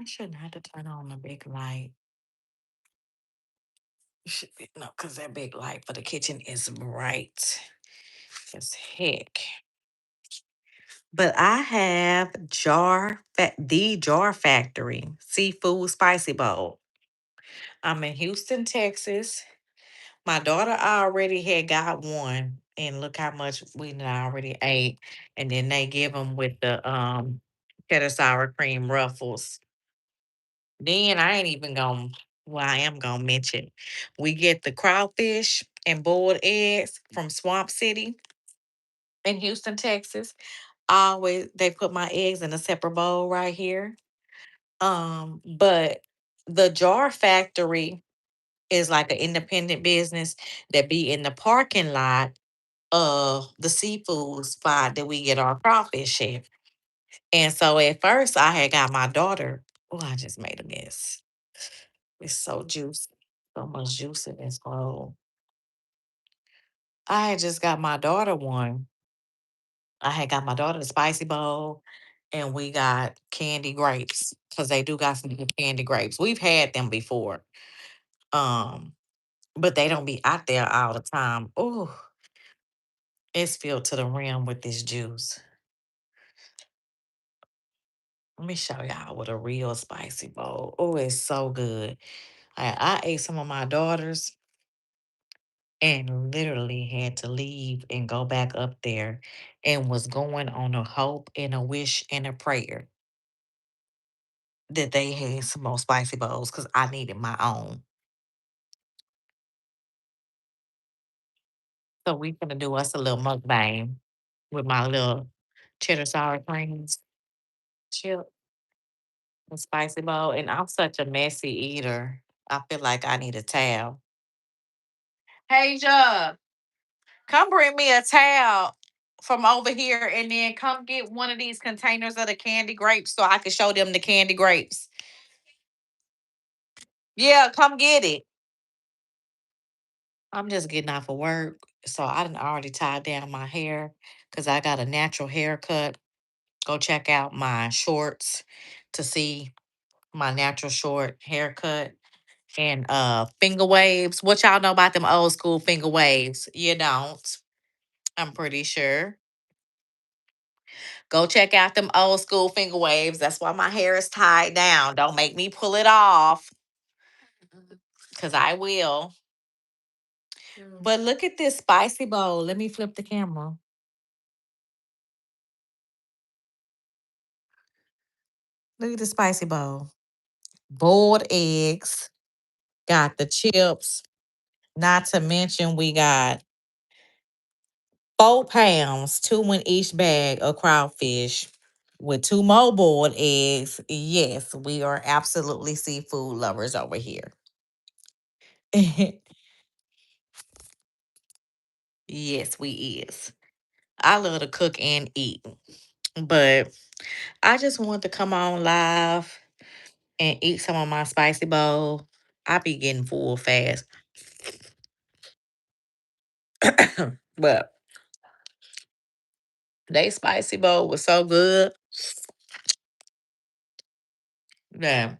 I shouldn't have to turn on the big light. Should be no, because that big light for the kitchen is bright as heck. But I have the Jar Factory Seafood Spicy Bowl. I'm in Houston, Texas. My daughter already had got one, and look how much we done already ate. And then they give them with the cheddar sour cream ruffles. Then I ain't even gonna. Well, I am gonna mention we get the crawfish and boiled eggs from Swamp City in Houston, Texas. Always they put my eggs in a separate bowl right here. But the Jar Factory is like an independent business that be in the parking lot of the seafood spot that we get our crawfish at. And so at first I had got my daughter. Oh, I just made a mess. It's so juicy. So much juice in this bowl. I had just got my daughter one. I had got my daughter the spicy bowl, and we got candy grapes because they do got some good candy grapes. We've had them before, um, but they don't be out there all the time. Oh, it's filled to the rim with this juice. Let me show y'all what a real spicy bowl. Oh, it's so good. I ate some of my daughters and literally had to leave and go back up there and was going on a hope and a wish and a prayer that they had some more spicy bowls because I needed my own. So we gonna do us a little mukbang with my little cheddar sour creams, chip, and spicy bowl. And I'm such a messy eater. I feel like I need a towel. Hey, Jug, come bring me a towel from over here and then come get one of these containers of the candy grapes so I can show them the candy grapes. Yeah, come get it. I'm just getting off of work. So I done already tied down my hair because I got a natural haircut. Go check out my shorts to see my natural short haircut and finger waves. What y'all know about them old school finger waves? You don't. I'm pretty sure. Go check out them old school finger waves. That's why my hair is tied down. Don't make me pull it off because I will. But look at this spicy bowl. Let me flip the camera. Look at the spicy bowl. Boiled eggs. Got the chips. Not to mention, we got 4 pounds, two in each bag of crawfish with two more boiled eggs. Yes, we are absolutely seafood lovers over here. Yes, we is. I love to cook and eat, but I just want to come on live and eat some of my spicy bowl. I be getting full fast, but they spicy bowl was so good that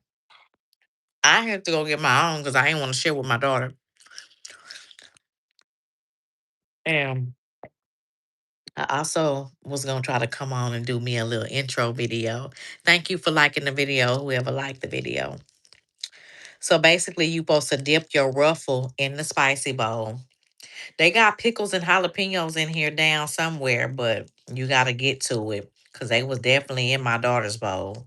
I had to go get my own because I didn't want to share with my daughter. And I also was gonna try to come on and do me a little intro video. Thank you for liking the video, whoever liked the video. So basically, you supposed to dip your ruffle in the spicy bowl. They got pickles and jalapenos in here down somewhere, but you got to get to it because they was definitely in my daughter's bowl.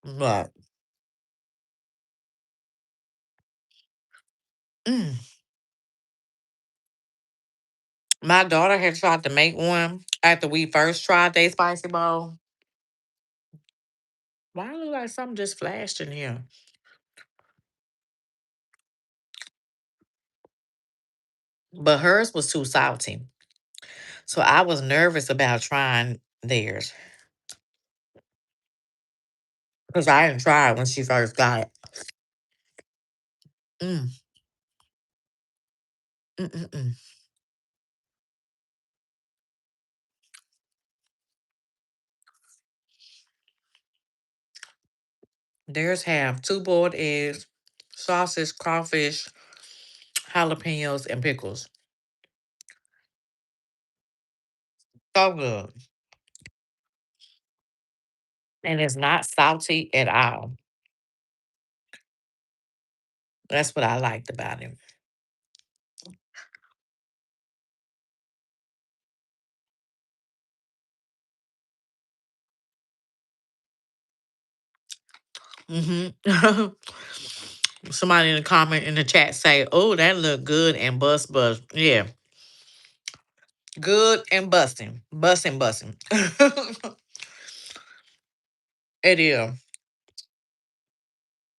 But mm, my daughter had tried to make one after we first tried their spicy bowl. Why look like something just flashed in here? But hers was too salty. So I was nervous about trying theirs because I didn't try it when she first got it. Mm, mm, mm, mm. Theirs have two boiled eggs, sausage, crawfish, jalapenos, and pickles. So good. And it's not salty at all. That's what I liked about it. Somebody in the comment in the chat say, "Oh, that look good and bust. Yeah, good and busting. It is.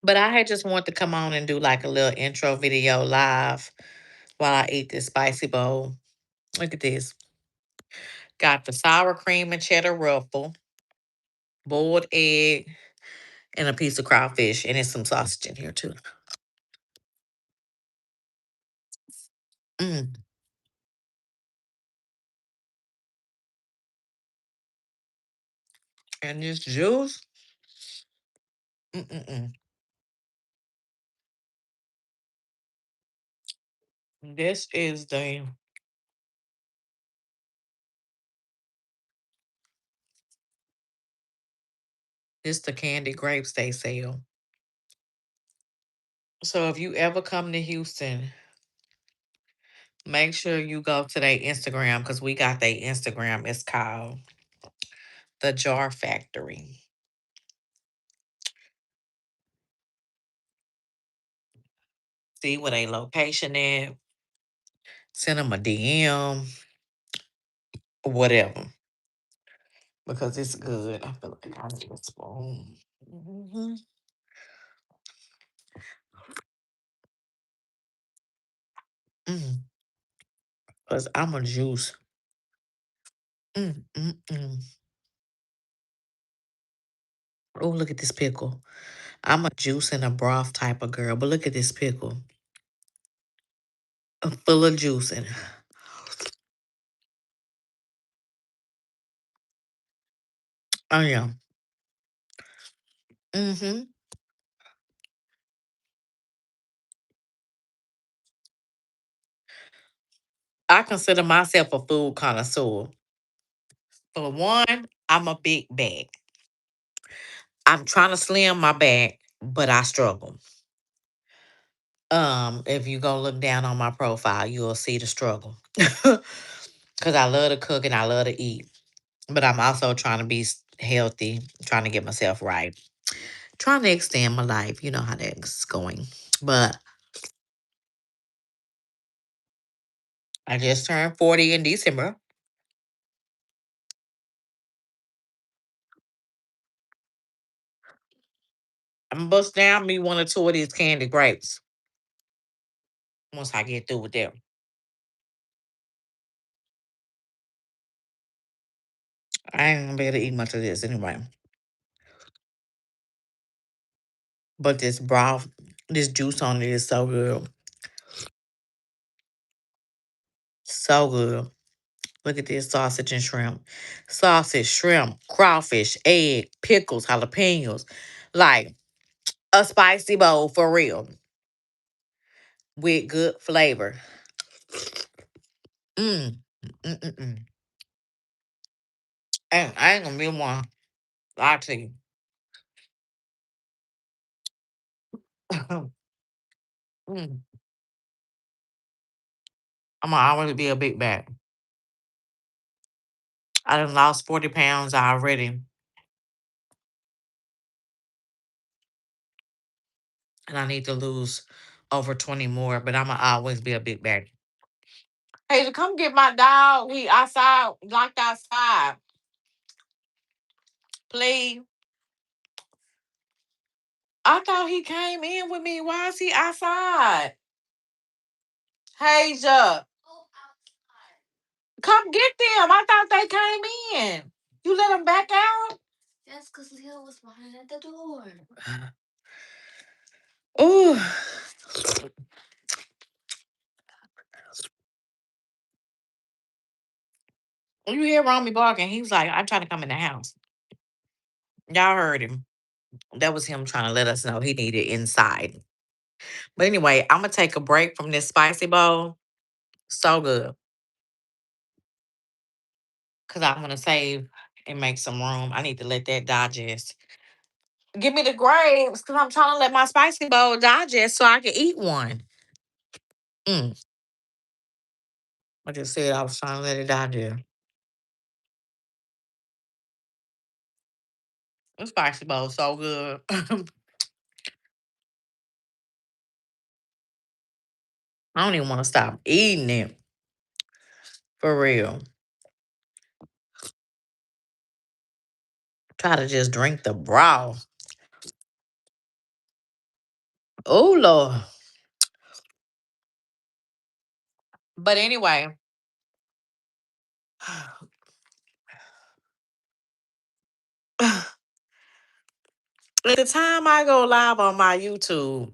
But I had just want to come on and do like a little intro video live while I eat this spicy bowl. Look at this. Got the sour cream and cheddar ruffle, boiled egg, and a piece of crawfish, and there's some sausage in here too. Mm. And this juice. Mm-mm-mm. This is the candy grapes they sell. So if you ever come to Houston, make sure you go to their Instagram because we got their Instagram. It's called the Jar Factory. See where they location at. Send them a DM, whatever, because it's good. I feel like I need a spoon. Because I'm a juice. Mm, mm, mm. Oh, look at this pickle. I'm a juice and a broth type of girl, but look at this pickle. Full of juice and oh yeah. hmm I consider myself a food connoisseur. For one, I'm a big bag. I'm trying to slim my bag, but I struggle. If you go look down on my profile, you'll see the struggle. Cause I love to cook and I love to eat. But I'm also trying to be healthy, trying to get myself right, trying to extend my life. You know how that's going. But I just turned 40 in December. I'm gonna bust down me one or two of these candy grapes once I get through with them. I ain't gonna be able to eat much of this anyway. But this broth, this juice on it is so good. So good. Look at this sausage and shrimp. Sausage, shrimp, crawfish, egg, pickles, jalapenos. Like a spicy bowl for real with good flavor. Mm. Mm-mm-mm. And I ain't gonna be one. Lie to you. Mm. I'm gonna always be a big bag. I done lost 40 pounds already. And I need to lose over 20 more, but I'm gonna always be a big bag. Hey, to come get my dog. He outside, locked outside. Please. I thought he came in with me. Why is he outside? Haja, come get them. I thought they came in. You let them back out? Ooh. You hear Romy barking. He's like, I'm trying to come in the house. Y'all heard him. That was him trying to let us know he needed inside. But anyway, I'm gonna take a break from this spicy bowl. So good. Cause I'm gonna save and make some room. I need to let that digest. Give me the grapes, cause I'm trying to let my spicy bowl digest so I can eat one. Mm. I just said I was trying to let it digest. The spicy bowl is so good. I don't even want to stop eating it for real. Try to just drink the broth. Oh Lord. But anyway, at the time I go live on my YouTube,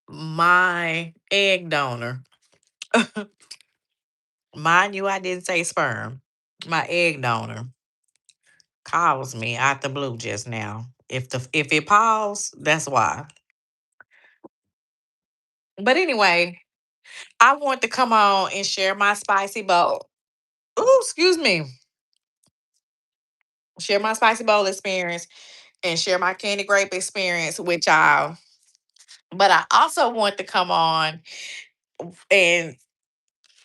my egg donor, mind you, I didn't say sperm. My egg donor calls me out the blue just now. If it paused, that's why. But anyway, I want to come on and share my spicy bowl. Oh, excuse me. Share my spicy bowl experience and share my candy grape experience with y'all. But I also want to come on and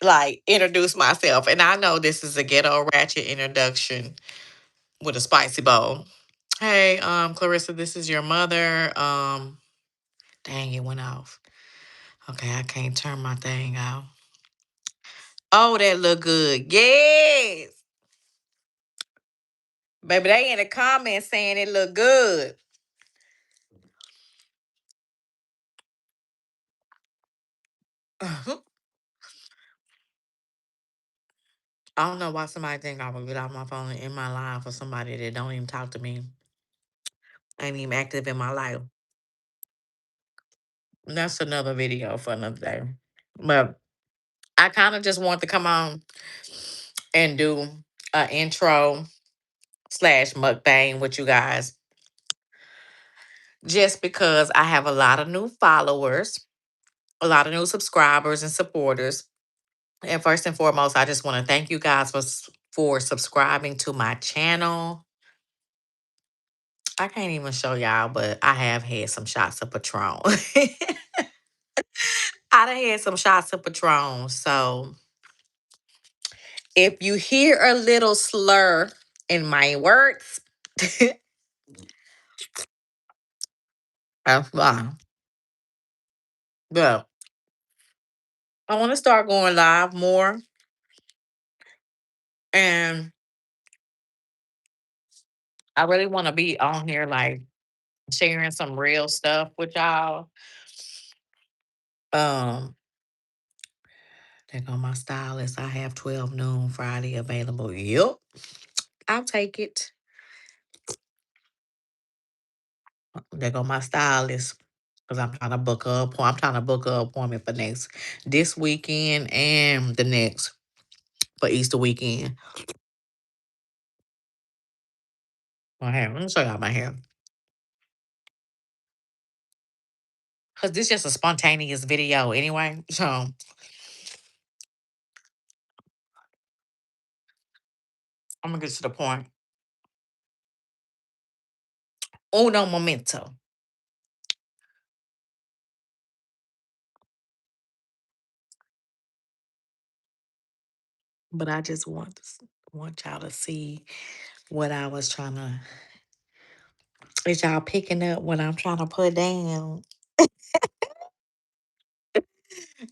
like introduce myself. And I know this is a ghetto ratchet introduction with a spicy bowl. Hey, Clarissa, this is your mother. Dang, it went off. Okay, I can't turn my thing off. Oh, that look good. Yes. Baby, they in the comments saying it look good. I don't know why somebody think I would get off my phone in my life for somebody that don't even talk to me. Ain't even active in my life. That's another video for another day. But I kind of just want to come on and do an intro slash mukbang with you guys. Just because I have a lot of new followers, a lot of new subscribers and supporters. And first and foremost, I just want to thank you guys for subscribing to my channel. I can't even show y'all, but I have had some shots of Patron. I done had some shots of Patron. So if you hear a little slur in my words, that's why. But I want to start going live more. And I really want to be on here like sharing some real stuff with y'all. Um, there go my stylist. I have 12 noon Friday available. Yep. I'll take it. There go my stylist. Because I'm trying to book a appointment. I'm trying to book a appointment for this weekend and the next for Easter weekend. My hair. Let me show y'all my hair. Because this is just a spontaneous video anyway. So I'm gonna get to the point. Uno momento. But I just want y'all to see what I was trying to. Is y'all picking up what I'm trying to put down?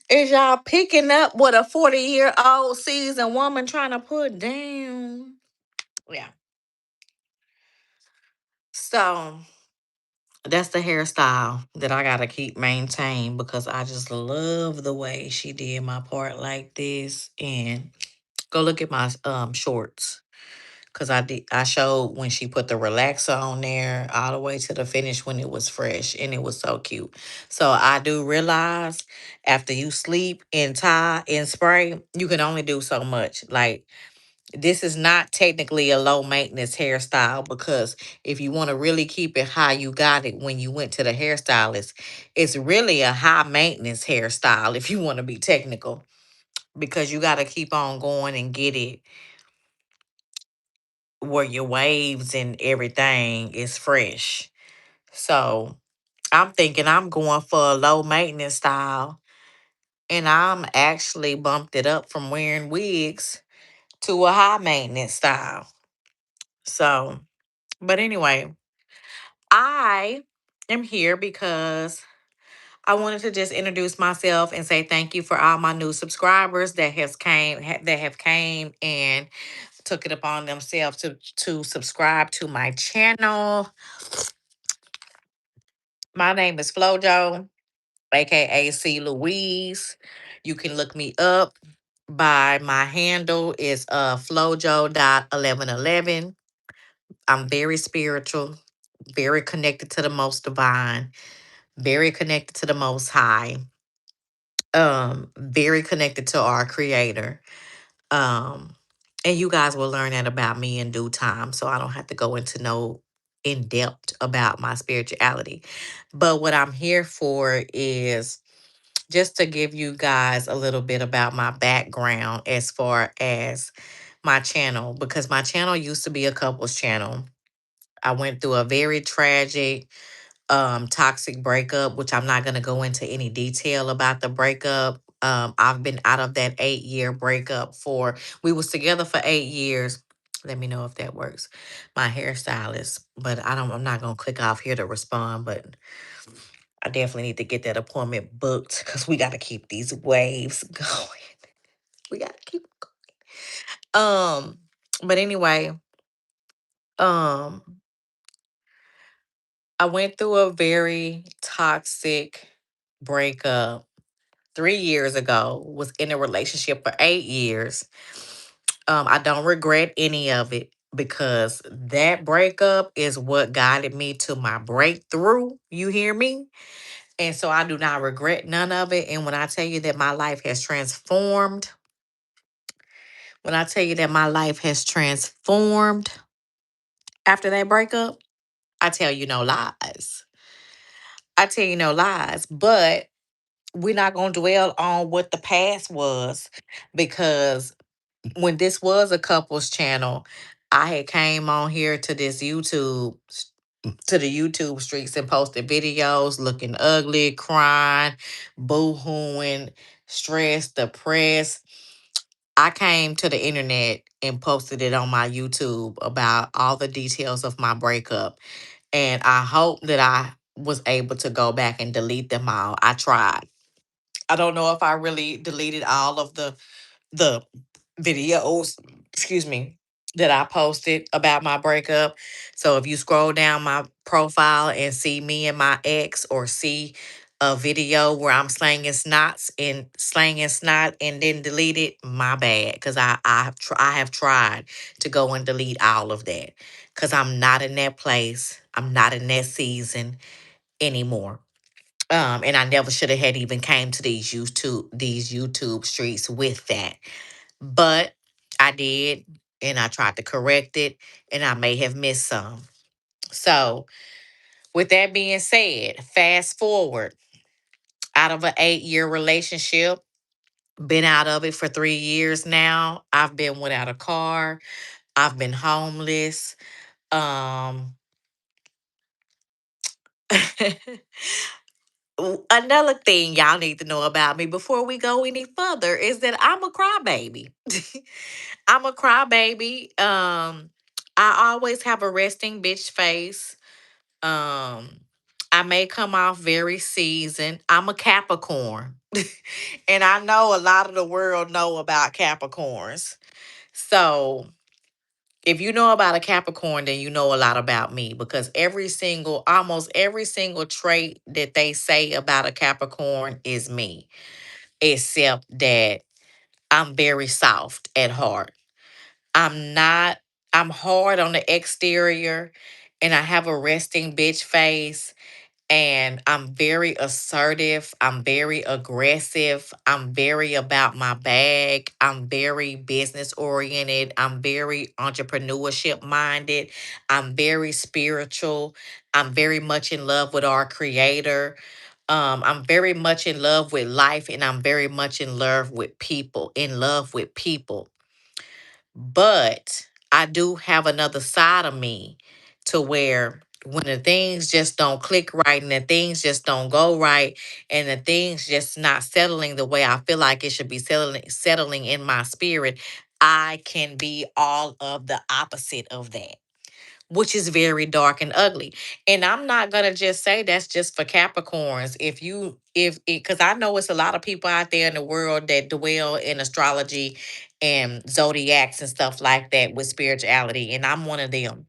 Is y'all picking up what a 40-year-old seasoned woman trying to put down? Yeah. So that's the hairstyle that I gotta keep maintained because I just love the way she did my part like this. And go look at my shorts. Cause I showed when she put the relaxer on there all the way to the finish when it was fresh and it was so cute. So I do realize after you sleep and tie and spray, you can only do so much. Like This is not technically a low maintenance hairstyle because if you want to really keep it how you got it when you went to the hairstylist, it's really a high maintenance hairstyle if you want to be technical because you got to keep on going and get it where your waves and everything is fresh. So I'm thinking I'm going for a low maintenance style, and I'm actually bumped it up from wearing wigs to a high maintenance style. So, but anyway, I am here because I wanted to just introduce myself and say thank you for all my new subscribers that have came and took it upon themselves to subscribe to my channel. My name is Flojo, aka C Louise. You can look me up by my handle is flojo.1111. I'm very spiritual, very connected to the most divine, very connected to the most high, very connected to our creator. Um, and you guys will learn that about me in due time. So I don't have to go into no in depth about my spirituality. But what I'm here for is just to give you guys a little bit about my background as far as my channel, because my channel used to be a couples channel. I went through a very tragic toxic breakup, which I'm not going to go into any detail about the breakup. I've been out of that 8-year breakup for we was together for 8 years. Let me know if that works. My hairstylist, but I'm not gonna click off here to respond, but I definitely need to get that appointment booked because we gotta keep these waves going. We gotta keep but anyway, um I went through a very toxic breakup 3 years ago, was in a relationship for 8 years. I don't regret any of it because that breakup is what guided me to my breakthrough. You hear me? And so I do not regret none of it. And when I tell you that my life has transformed, when I tell you that my life has transformed after that breakup, I tell you no lies. I tell you no lies. But we're not going to dwell on what the past was because when this was a couples channel, I had came on here to this to the YouTube streets and posted videos looking ugly, crying, boo-hooing, stressed, depressed. I came to the internet and posted it on my YouTube about all the details of my breakup. And I hope that I was able to go back and delete them all. I tried. I don't know if I really deleted all of the videos, excuse me, that I posted about my breakup. So if you scroll down my profile and see me and my ex or see a video where I'm slanging snot and then delete it, my bad. Because I have tried to go and delete all of that. Because I'm not in that place. I'm not in that season anymore. And I never should have had even came to these YouTube streets with that. But I did, and I tried to correct it, and I may have missed some. So, with that being said, fast forward out of an 8-year relationship, been out of it for 3 years now. I've been without a car. I've been homeless. Um, Another thing y'all need to know about me before we go any further is that I'm a crybaby. I'm a crybaby. I always have a resting bitch face. Um, I may come off very seasoned. I'm a Capricorn. And I know a lot of the world know about Capricorns. So if you know about a Capricorn, then you know a lot about me because almost every single trait that they say about a Capricorn is me, except that I'm very soft at heart. I'm not, I'm hard on the exterior and I have a resting bitch face And I'm very assertive. I'm very aggressive. I'm very about my bag. I'm very business oriented. I'm very entrepreneurship minded. I'm very spiritual. I'm very much in love with our creator. I'm very much in love with life, and I'm very much in love with people. In love with people. But I do have another side of me to where when the things just don't click right and the things just don't go right and the things just not settling the way I feel like it should be settling in my spirit, I can be all of the opposite of that, which is very dark and ugly. And I'm not gonna just say that's just for Capricorns. If it, because I know it's a lot of people out there in the world that dwell in astrology and zodiacs and stuff like that with spirituality, and I'm one of them.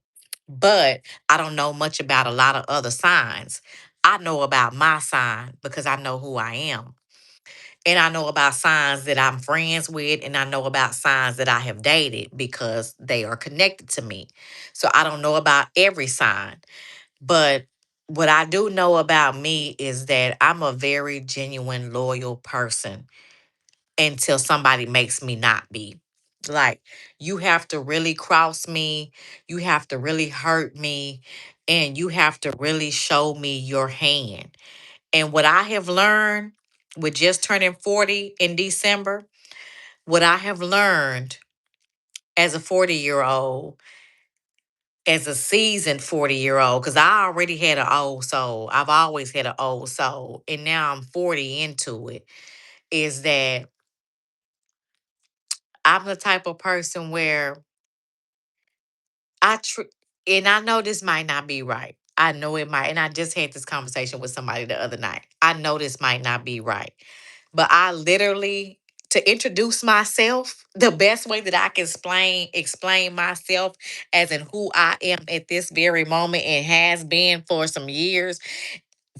But I don't know much about a lot of other signs. I know about my sign because I know who I am. And I know about signs that I'm friends with, and I know about signs that I have dated because they are connected to me. So I don't know about every sign. But what I do know about me is that I'm a very genuine, loyal person until somebody makes me not be. Like, you have to really cross me, you have to really hurt me, and you have to really show me your hand. And what I have learned with just turning 40 in December, what I have learned as a 40-year-old, as a seasoned 40-year-old, because I already had an old soul. I've always had an old soul. And now I'm 40 into it, is that I'm the type of person where I and I know this might not be right. I know it might, and I just had this conversation with somebody the other night. I know this might not be right, but I literally, to introduce myself, the best way that I can explain myself as in who I am at this very moment and has been for some years,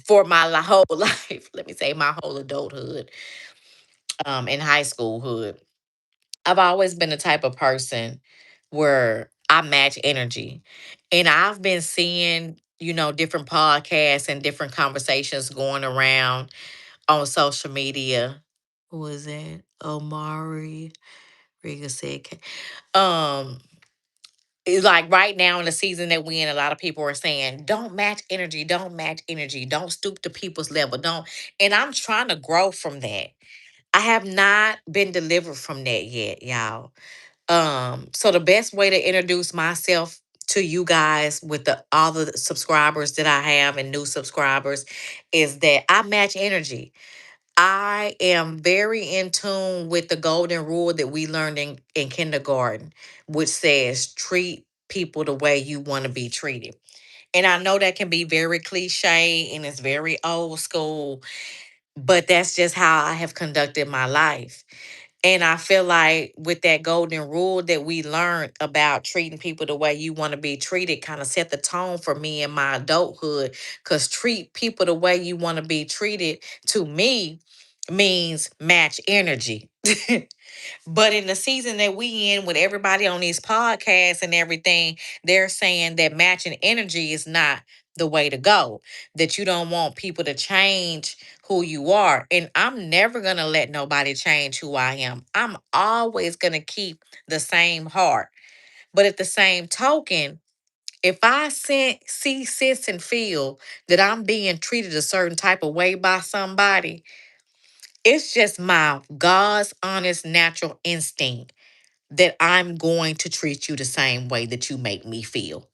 for my whole life. Let me say my whole adulthood, in high schoolhood. I've always been the type of person where I match energy. And I've been seeing, different podcasts and different conversations going around on social media. Who is that? Omari Riga said, it's like right now in the season that we in, a lot of people are saying, don't match energy, don't stoop to people's level, don't. And I'm trying to grow from that. I have not been delivered from that yet, y'all. So the best way to introduce myself to you guys with the all the subscribers that I have and new subscribers is that I match energy. I am very in tune with the golden rule that we learned in kindergarten, which says treat people the way you want to be treated. And I know that can be very cliche and it's very old school, but that's just how I have conducted my life. And I feel like with that golden rule that we learned about treating people the way you want to be treated kind of set the tone for me in my adulthood. Because treat people the way you want to be treated to me means match energy. But in the season that we in with everybody on these podcasts and everything, they're saying that matching energy is not the way to go. That you don't want people to change who you are. And I'm never going to let nobody change who I am. I'm always going to keep the same heart. But at the same token, if I see, sense, and feel that I'm being treated a certain type of way by somebody, it's just my God's honest natural instinct that I'm going to treat you the same way that you make me feel.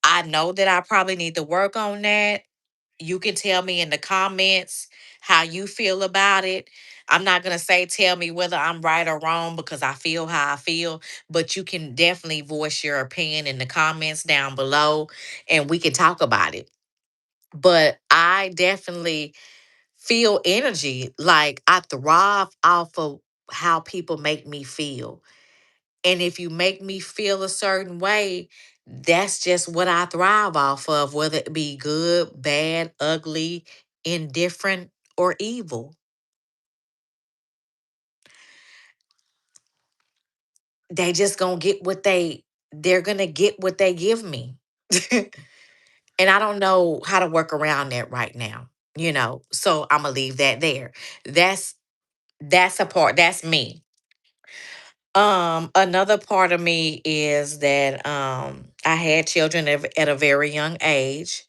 I know that I probably need to work on that. You can tell me in the comments how you feel about it. I'm not going to say tell me whether I'm right or wrong because I feel how I feel, but you can definitely voice your opinion in the comments down below and we can talk about it. But I definitely feel energy. Like I thrive off of how people make me feel. And if you make me feel a certain way, that's just what I thrive off of, whether it be good, bad, ugly, indifferent, or evil. They just gonna get what they're gonna get what they give me. And I don't know how to work around that right now, So I'm gonna leave that there. That's that's a part, that's me. Another part of me is that I had children at a very young age.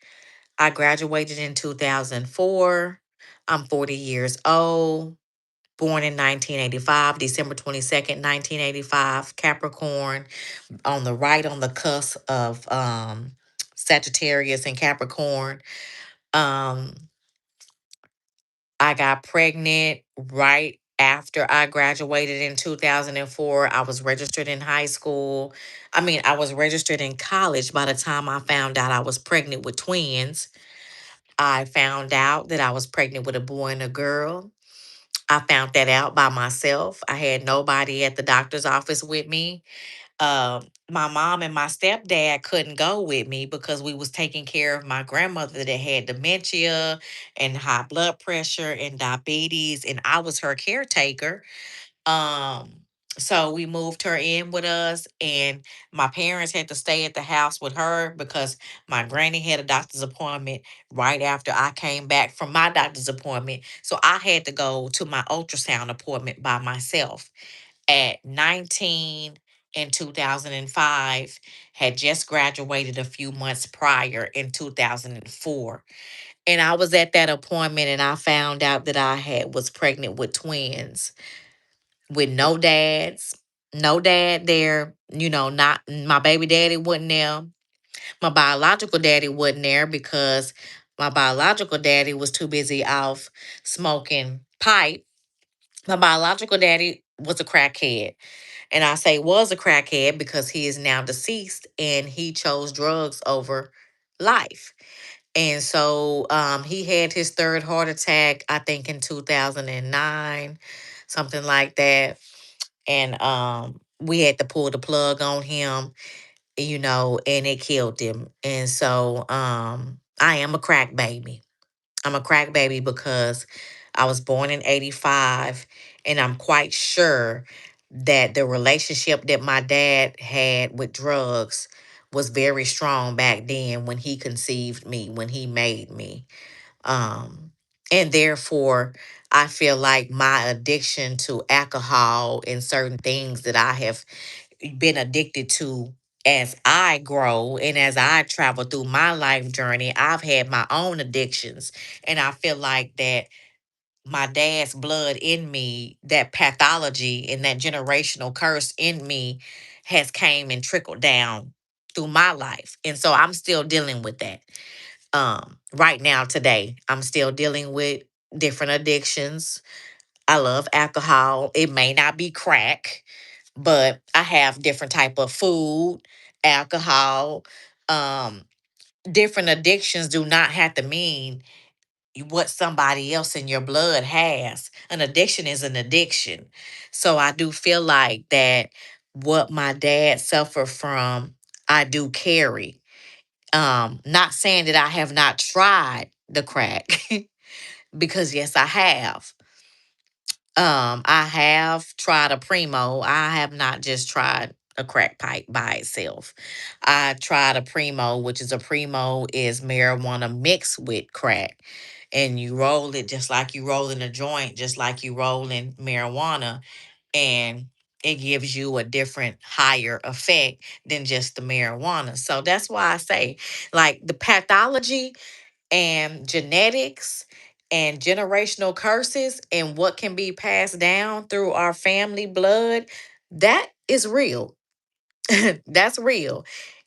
I graduated in 2004. I'm 40 years old, born in 1985, December 22nd, 1985, Capricorn, on the right on the cusp of Sagittarius and Capricorn. Um, I got pregnant right after I graduated in 2004. I was registered in high school. I was registered in college by the time I found out I was pregnant with twins. I found out that I was pregnant with a boy and a girl. I found that out by myself. I had nobody at the doctor's office with me. My mom and my stepdad couldn't go with me because we was taking care of my grandmother that had dementia and high blood pressure and diabetes, and I was her caretaker. um so we moved her in with us, and my parents had to stay at the house with her because my granny had a doctor's appointment right after I came back from my doctor's appointment, so I had to go to my ultrasound appointment by myself at 19 in 2005, had just graduated a few months prior in 2004. And I was at that appointment and I found out that I had was pregnant with twins with no dads, no dad there, not my baby daddy wasn't there. My biological daddy wasn't there because my biological daddy was too busy off smoking pipe. My biological daddy was a crackhead. And I say was a crackhead because he is now deceased and he chose drugs over life. And so he had his third heart attack, I think in 2009, something like that. And we had to pull the plug on him, and it killed him. And so I am a crack baby. I'm a crack baby because I was born in 85, and I'm quite sure that the relationship that my dad had with drugs was very strong back then when he conceived me, when he made me. Um, and therefore, I feel like my addiction to alcohol and certain things that I have been addicted to as I grow and as I travel through my life journey, I've had my own addictions. And I feel like that my dad's blood in me, that pathology and that generational curse in me has came and trickled down through my life. And so I'm still dealing with that. Right now today, I'm still dealing with different addictions. I love alcohol. It may not be crack, but I have different type of food, alcohol, um, different addictions do not have to mean what somebody else in your blood has. An addiction is an addiction. So I do feel like that what my dad suffered from, I do carry. Not saying that I have not tried the crack because yes, I have. I have tried a primo. I have not just tried a crack pipe by itself. I tried a primo, which is a primo is marijuana mixed with crack. And you roll it just like you roll in a joint, just like you roll in marijuana. And it gives you a different higher effect than just the marijuana. So that's why I say, like, the pathology and genetics and generational curses and what can be passed down through our family blood, that is real. That's real.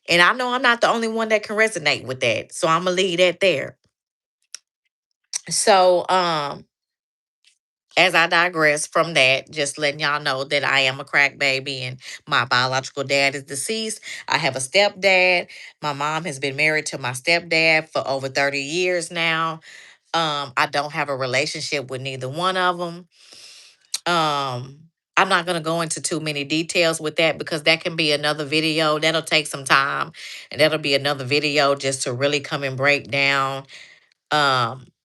And I know I'm not the only one that can resonate with that. So I'm gonna leave that there. So as I digress from that, just letting y'all know that I am a crack baby and my biological dad is deceased. I have a stepdad. My mom has been married to my stepdad for over 30 years now. I don't have a relationship with neither one of them. Um, I'm not going to go into too many details with that because that can be another video. That'll take some time, and that'll be another video just to really come and break down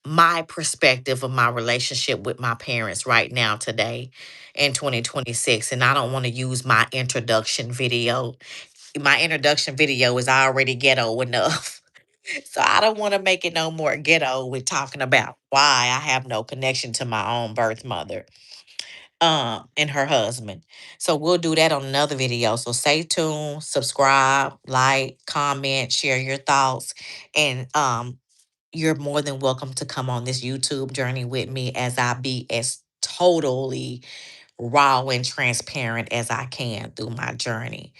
my perspective of my relationship with my parents right now today in 2026. And I don't want to use my introduction video. My introduction video is already ghetto enough. So I don't want to make it no more ghetto with talking about why I have no connection to my own birth mother and her husband. So we'll do that on another video. So stay tuned, subscribe, like, comment, share your thoughts, and you're more than welcome to come on this YouTube journey with me as I be as totally raw and transparent as I can through my journey.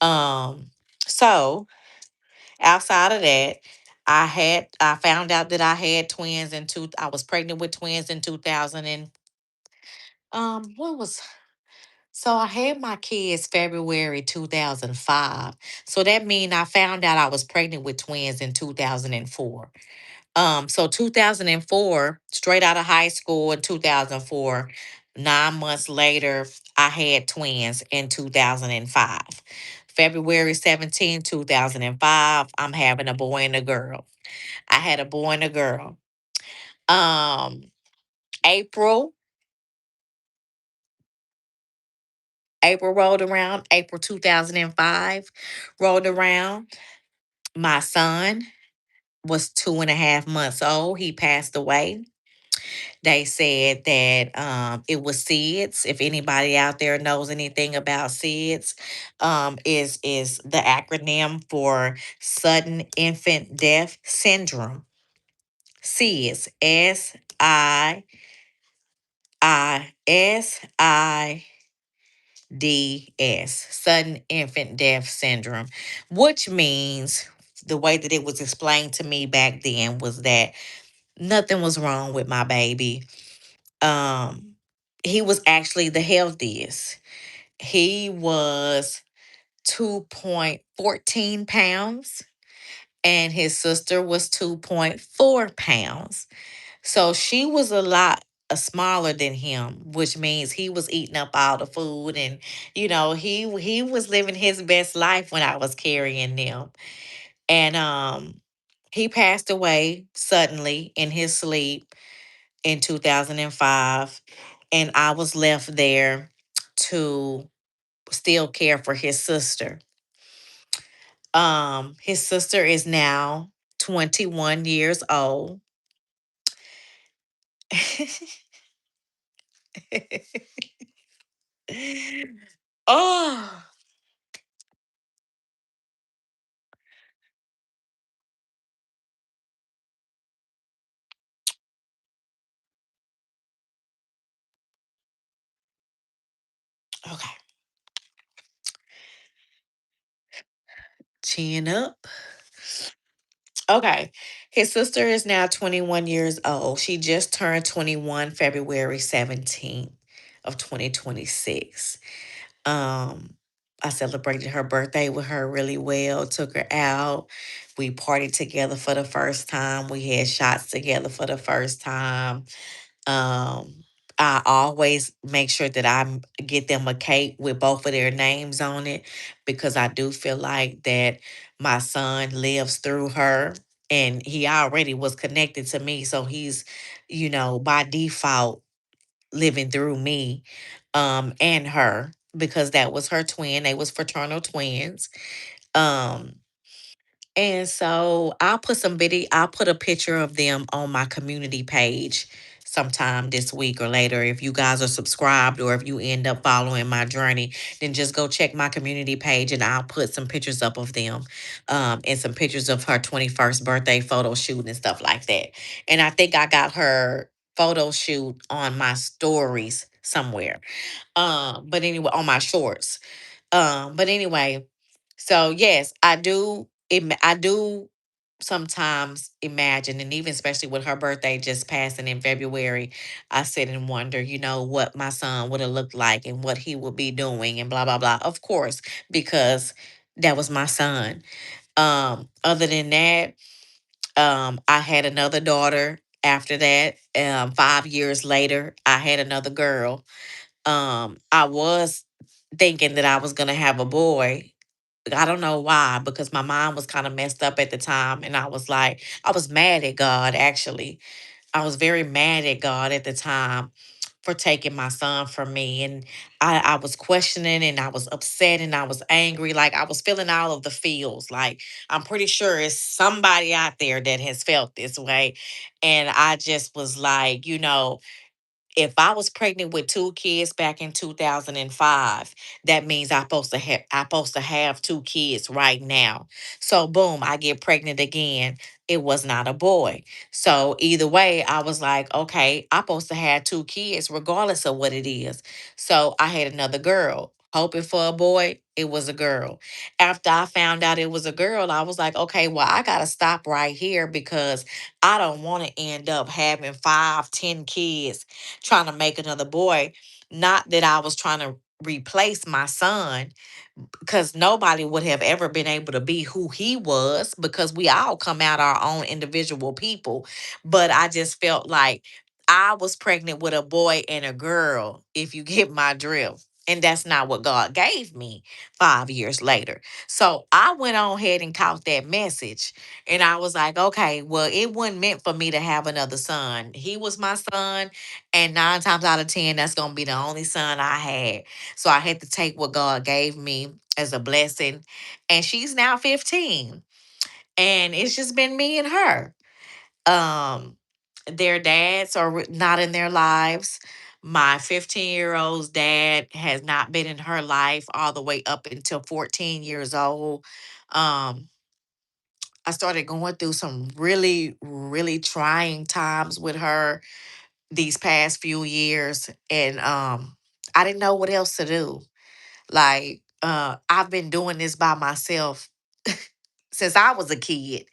Um, so outside of that, I found out that I had twins I was pregnant with twins in 2000 and what was so I had my kids February 2005. So that mean I found out I was pregnant with twins in 2004. So 2004, straight out of high school in 2004, 9 months later, I had twins in 2005. February 17, 2005, I'm having a boy and a girl. I had a boy and a girl. Um, April, April rolled around, April 2005 rolled around. My son was 2.5 months old. He passed away. They said that it was SIDS. If anybody out there knows anything about SIDS, is the acronym for Sudden Infant Death Syndrome. SIDS, SIDS, Sudden Infant Death Syndrome, which means the way that it was explained to me back then was that nothing was wrong with my baby. Um, he was actually the healthiest. He was 2.14 pounds, and his sister was 2.4 pounds. So she was a lot smaller than him, which means he was eating up all the food, and he was living his best life when I was carrying them. And he passed away suddenly in his sleep in 2005, and I was left there to still care for his sister. His sister is now 21 years old. Oh, okay. Chin up. Okay. His sister is now 21 years old. She just turned 21 February 17th of 2026. Um, I celebrated her birthday with her really well, took her out. We partied together for the first time. We had shots together for the first time. Um, I always make sure that get them a cake with both of their names on it because I do feel like that my son lives through her and he already was connected to me. So he's, by default living through me and her because that was her twin. They was fraternal twins. Um and so I'll put a picture of them on my community page sometime this week or later. If you guys are subscribed or if you end up following my journey, then just go check my community page and I'll put some pictures up of them and some pictures of her 21st birthday photo shoot and stuff like that. And I think I got her photo shoot on my stories somewhere. But anyway, on my shorts. But anyway, so yes, I do sometimes imagine, and even especially with her birthday just passing in February, I sit and wonder, what my son would have looked like and what he would be doing and blah blah blah. Of course, because that was my son. Other than that, I had another daughter after that. 5 years later, I had another girl. I was thinking that I was gonna have a boy. I don't know why, because my mind was kind of messed up at the time. And I was mad at God, actually. I was very mad at God at the time for taking my son from me. And I was questioning and I was upset and I was angry. Like I was feeling all of the feels. Like I'm pretty sure it's somebody out there that has felt this way. And I just was like, if I was pregnant with two kids back in 2005, that means I supposed to have two kids right now. So boom, I get pregnant again. It was not a boy. So either way, I was like, okay, I'm supposed to have two kids regardless of what it is. So I had another girl. Hoping for a boy, it was a girl. After I found out it was a girl, I was like, okay, well, I gotta stop right here because I don't want to end up having 5, 10 kids trying to make another boy. Not that I was trying to replace my son, because nobody would have ever been able to be who he was because we all come out our own individual people. But I just felt like I was pregnant with a boy and a girl, if you get my drift. And that's not what God gave me 5 years later. So I went on ahead and caught that message. And I was like, okay, well, it wasn't meant for me to have another son. He was my son. And 9 times out of 10, that's going to be the only son I had. So I had to take what God gave me as a blessing. And she's now 15. And it's just been me and her. Um, their dads are not in their lives. My 15-year-old's dad has not been in her life all the way up until 14 years old. Um, I started going through some really, really trying times with her these past few years. And I didn't know what else to do. Like, I've been doing this by myself since I was a kid.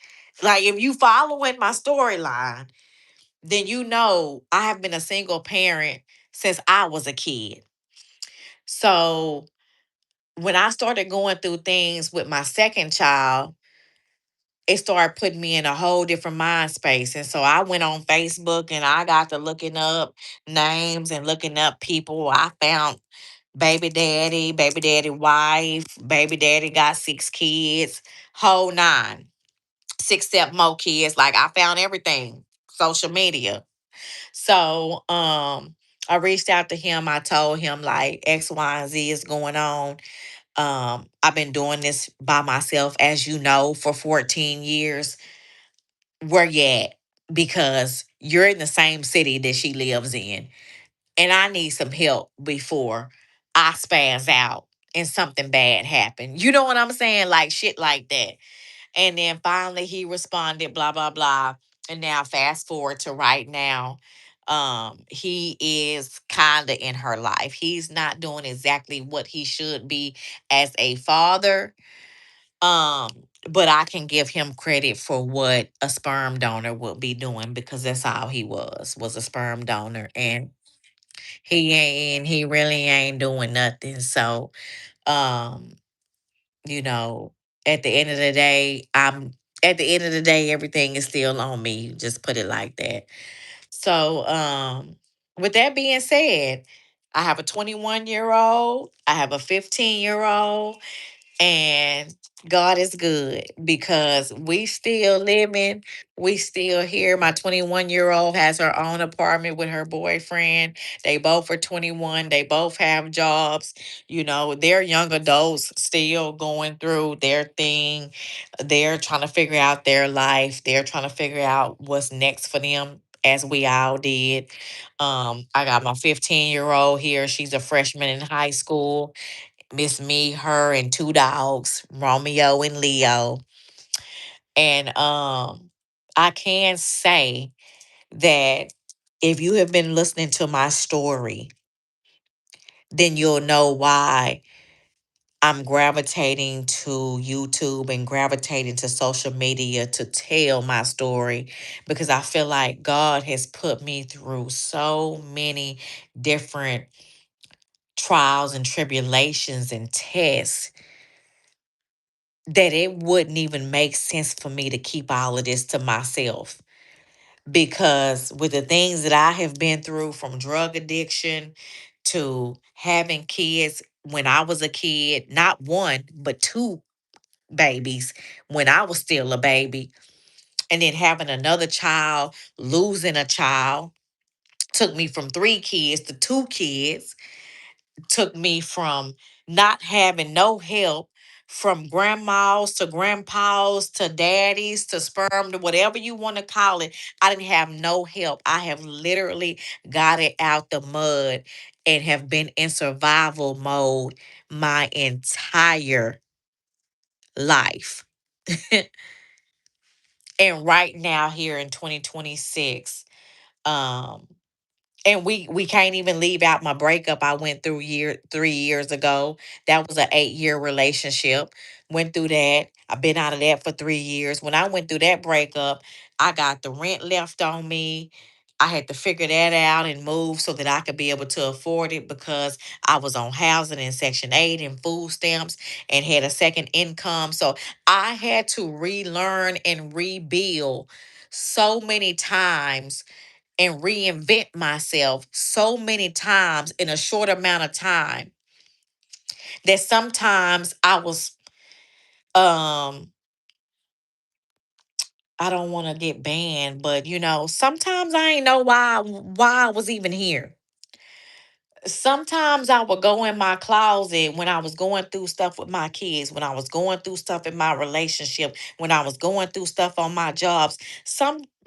Like, if you following my storyline, then you know I have been a single parent since I was a kid. So when I started going through things with my second child, it started putting me in a whole different mind space. And so I went on Facebook and I got to looking up names and looking up people. I found baby daddy wife, baby daddy got 6 kids, whole nine, 6 step more kids. Like I found everything, social media. So I reached out to him. I told him like X, Y, and Z is going on. I've been doing this by myself, as you know, for 14 years. Where you at? Because you're in the same city that she lives in. And I need some help before I spaz out and something bad happen. You know what I'm saying? Like shit like that. And then finally he responded, blah, blah, blah. And now fast forward to right now. He is kinda in her life. He's not doing exactly what he should be as a father. Um, but I can give him credit for what a sperm donor would be doing because that's all he was a sperm donor. And he really ain't doing nothing. So, um, you know, at the end of the day, everything is still on me. Just put it like that. So, with that being said, I have a 21-year-old, I have a 15-year-old, and God is good because we still living. We still here. My 21-year-old has her own apartment with her boyfriend. They both are 21. They both have jobs. They're young adults still going through their thing. They're trying to figure out their life. They're trying to figure out what's next for them. As we all did. I got my 15-year-old here. She's a freshman in high school. Miss Me, her, and two dogs, Romeo and Leo. And I can say that if you have been listening to my story, then you'll know why I'm gravitating to YouTube and gravitating to social media to tell my story because I feel like God has put me through so many different trials and tribulations and tests that it wouldn't even make sense for me to keep all of this to myself. Because with the things that I have been through, from drug addiction to having kids when I was a kid, not one, but two babies when I was still a baby, and then having another child, losing a child, Took me from 3 kids to 2 kids. Took me from not having no help, from grandmas to grandpas to daddies to sperm to whatever you want to call it. I didn't have no help. I have literally got it out the mud and have been in survival mode my entire life. And right now here in 2026, um and we can't even leave out my breakup I went through 3 years ago. That was an 8 year relationship. Went through that. I've been out of that for 3 years. When I went through that breakup, I got the rent left on me. I had to figure that out and move so that I could be able to afford it because I was on housing and Section 8 and food stamps and had a second income. So I had to relearn and rebuild so many times and reinvent myself so many times in a short amount of time that sometimes I was um I don't want to get banned, but sometimes I ain't know why I was even here. Sometimes I would go in my closet when I was going through stuff with my kids, when I was going through stuff in my relationship, when I was going through stuff on my jobs.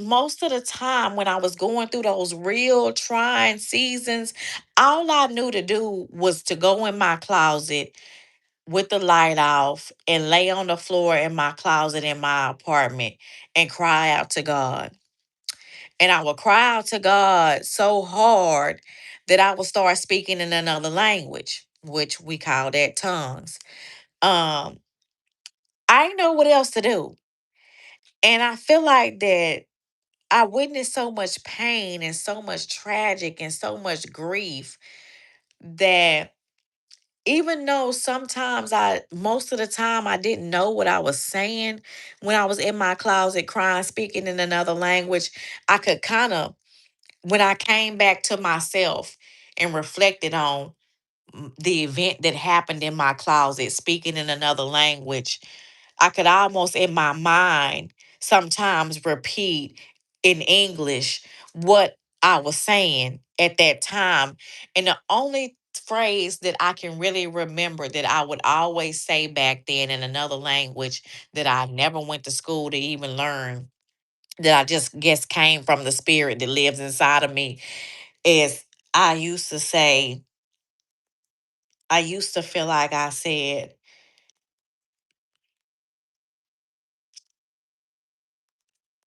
Most of the time when I was going through those real trying seasons, all I knew to do was to go in my closet with the light off and lay on the floor in my closet in my apartment and cry out to God. And I would cry out to God so hard that I would start speaking in another language, which we call that tongues. Um, I didn't know what else to do. And I feel like that I witnessed so much pain and so much tragic and so much grief that even though sometimes most of the time I didn't know what I was saying when I was in my closet crying, speaking in another language, I could kind of, when I came back to myself and reflected on the event that happened in my closet, speaking in another language, I could almost in my mind sometimes repeat in English what I was saying at that time. And the only phrase that I can really remember that I would always say back then in another language that I never went to school to even learn, that I just guess came from the spirit that lives inside of me, is I used to say, I used to feel like I said,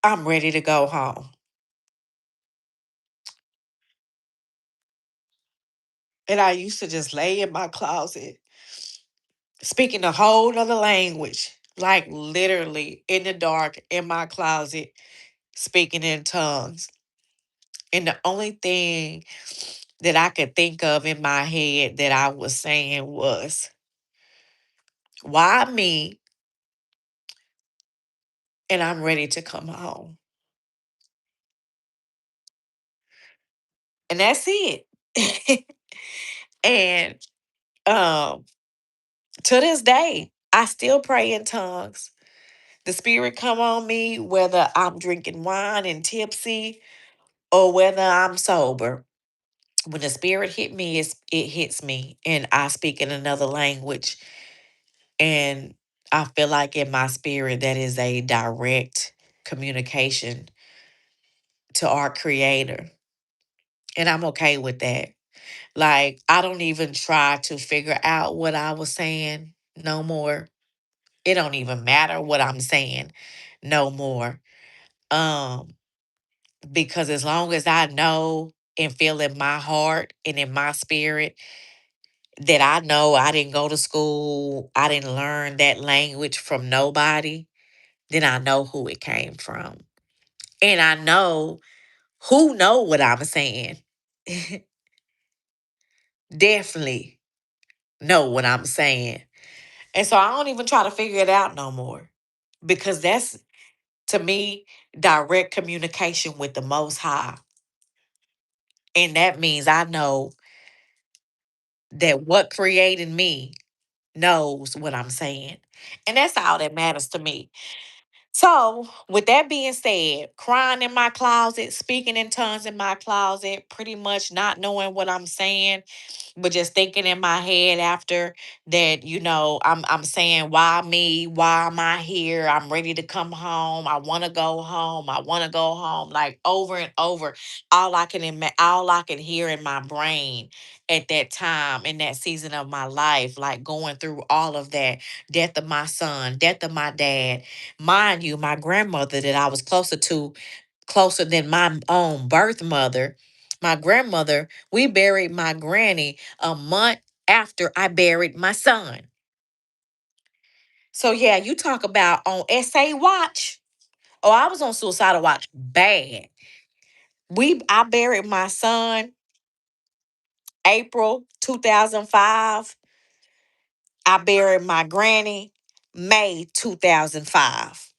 I'm ready to go home. And I used to just lay in my closet speaking a whole nother language, like literally in the dark in my closet, speaking in tongues. And the only thing that I could think of in my head that I was saying was, why me? And I'm ready to come home. And that's it. And um, to this day, I still pray in tongues. The spirit come on me whether I'm drinking wine and tipsy or whether I'm sober. When the spirit hit me, it hits me, and I speak in another language. And I feel like in my spirit, that is a direct communication to our creator. And I'm okay with that. Like, I don't even try to figure out what I was saying no more. It don't even matter what I'm saying no more. Um, because as long as I know and feel in my heart and in my spirit that I know I didn't go to school, I didn't learn that language from nobody, then I know who it came from. And I know who know what I'm saying. Definitely know what I'm saying. And so I don't even try to figure it out no more because that's, to me, direct communication with the Most High. And that means I know that what created me knows what I'm saying. And that's all that matters to me. So, with that being said, crying in my closet, speaking in tongues in my closet, pretty much not knowing what I'm saying, but just thinking in my head after that, I'm saying, why me? Why am I here? I'm ready to come home. I want to go home. I want to go home. Like over and over, all I can hear in my brain at that time in that season of my life, like going through all of that, death of my son, death of my dad. Mind you, my grandmother that I was closer than my own birth mother, my grandmother, we buried my granny a month after I buried my son. So yeah, you talk about on SA watch. Oh, I was on suicidal watch bad. I buried my son April 2005. I buried my granny May 2005.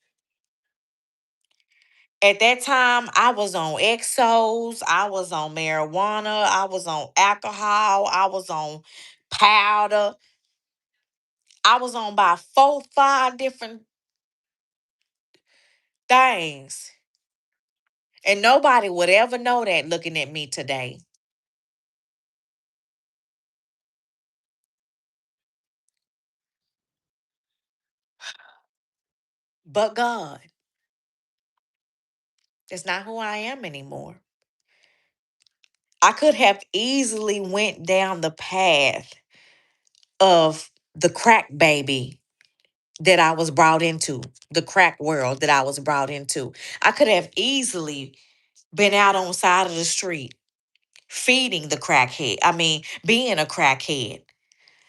At that time, I was on exos, I was on marijuana, I was on alcohol, I was on powder, I was on about 4, 5 different things. And nobody would ever know that looking at me today. But God, that's not who I am anymore. I could have easily went down the path of the crack baby that I was brought into, the crack world that I was brought into. I could have easily been out on side of the street feeding the crackhead. I mean, being a crackhead.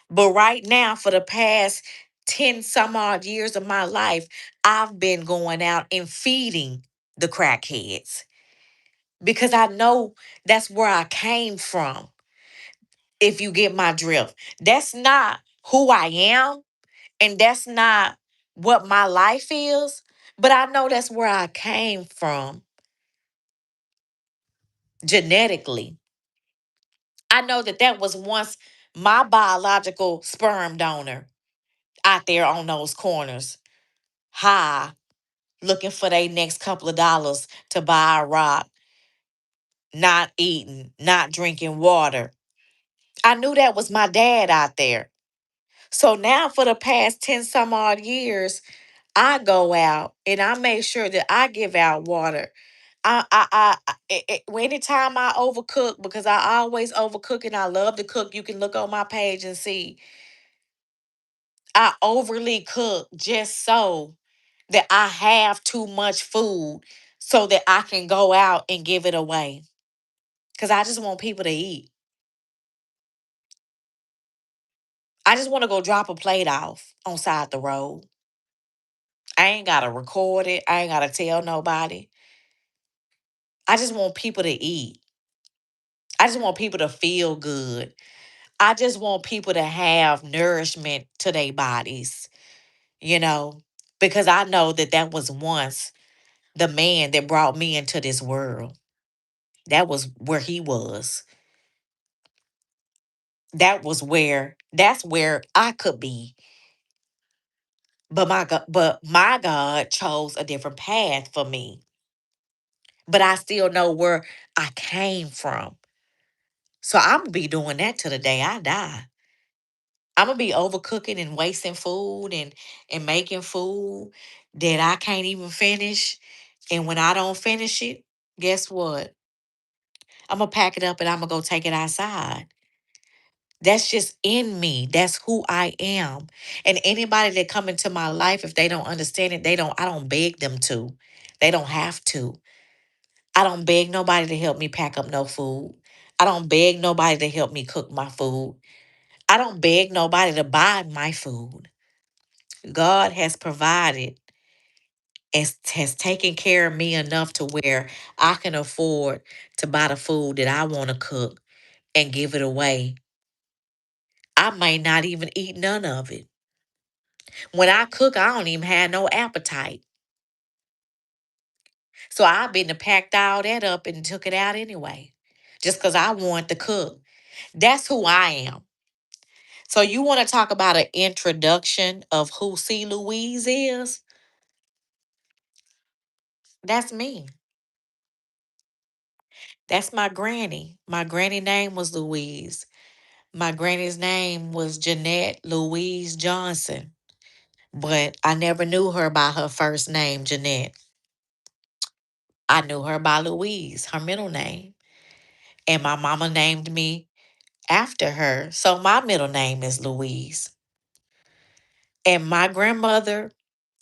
But right now, for the past 10 some odd years of my life, I've been going out and feeding the crackheads because I know that's where I came from. If you get my drift, that's not who I am, and that's not what my life is. But I know that's where I came from genetically. I know that that was once my biological sperm donor out there on those corners, high, looking for their next couple of dollars to buy a rock, not eating, not drinking water. I knew that was my dad out there. So now, for the past 10 some odd years, I go out and I make sure that I give out water. Anytime I overcook, because I always overcook and I love to cook, you can look on my page and see I overly cook just so that I have too much food so that I can go out and give it away. Because I just want people to eat. I just want to go drop a plate off on side the road. I ain't got to record it. I ain't got to tell nobody. I just want people to eat. I just want people to feel good. I just want people to have nourishment to their bodies, you know, because I know that that was once the man that brought me into this world. That was where he was. That's where I could be. But my God chose a different path for me. But I still know where I came from. So I'm gonna be doing that till the day I die. I'm gonna be overcooking and wasting food and making food that I can't even finish. And when I don't finish it, guess what? I'm gonna pack it up and I'm gonna go take it outside. That's just in me. That's who I am. And anybody that come into my life, if they don't understand it, I don't beg them to. They don't have to. I don't beg nobody to help me pack up no food. I don't beg nobody to help me cook my food. I don't beg nobody to buy my food. God has provided and has taken care of me enough to where I can afford to buy the food that I want to cook and give it away. I might not even eat none of it. When I cook, I don't even have no appetite. So I've been to packed all that up and took it out anyway. Just because I want to cook. That's who I am. So you want to talk about an introduction of who C. Louise is? That's me. That's my granny. My granny name was Louise. My granny's name was Jeanette Louise Johnson, but I never knew her by her first name, Jeanette. I knew her by Louise, her middle name. And my mama named me after her. So my middle name is Louise. And my grandmother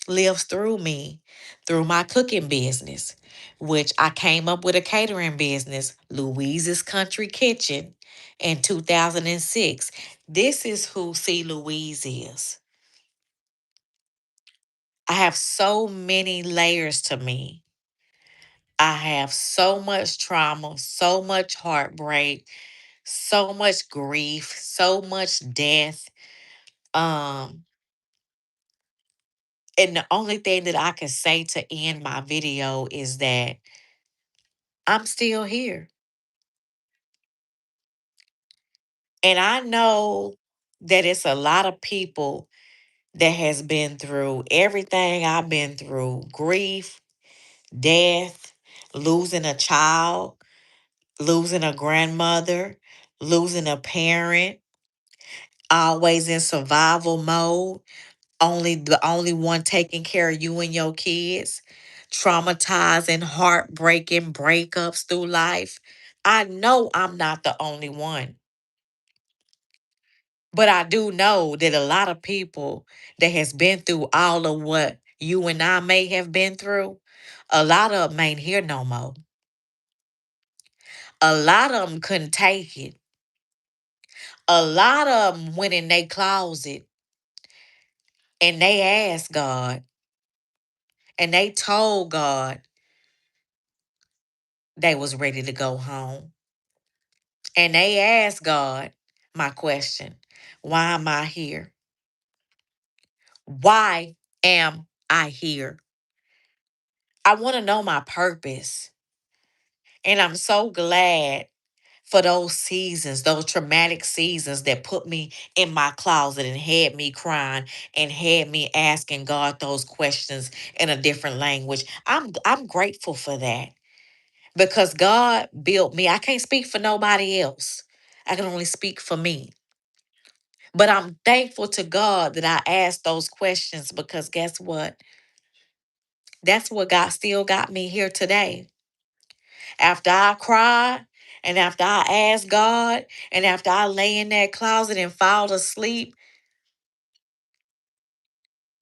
lives through me, through my cooking business, which I came up with a catering business, Louise's Country Kitchen, in 2006. This is who C. Louise is. I have so many layers to me. I have so much trauma, so much heartbreak, so much grief, so much death. Um, and the only thing that I can say to end my video is that I'm still here. And I know that it's a lot of people that has been through everything I've been through, grief, death, losing a child, losing a grandmother, losing a parent, always in survival mode, only the only one taking care of you and your kids, traumatizing, heartbreaking breakups through life. I know I'm not the only one. But I do know that a lot of people that has been through all of what you and I may have been through, a lot of them ain't here no more. A lot of them couldn't take it. A lot of them went in their closet and they asked God and they told God they was ready to go home. And they asked God my question, why am I here? Why am I here? I want to know my purpose. And I'm so glad for those seasons, those traumatic seasons that put me in my closet and had me crying and had me asking God those questions in a different language. I'm grateful for that because God built me. I can't speak for nobody else. I can only speak for me. But I'm thankful to God that I asked those questions because guess what? That's what God still got me here today. After I cried and after I asked God and after I lay in that closet and fall asleep,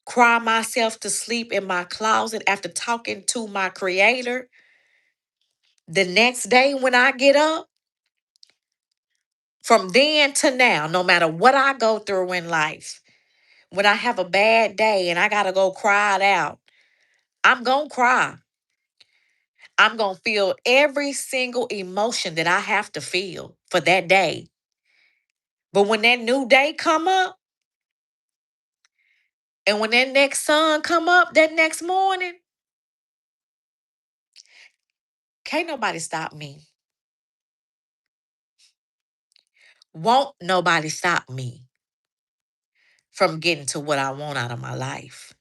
cry myself to sleep in my closet after talking to my creator, the next day when I get up, from then to now, no matter what I go through in life, when I have a bad day and I got to go cry it out, I'm going to cry. I'm going to feel every single emotion that I have to feel for that day. But when that new day come up, and when that next sun come up that next morning, can't nobody stop me. Won't nobody stop me from getting to what I want out of my life.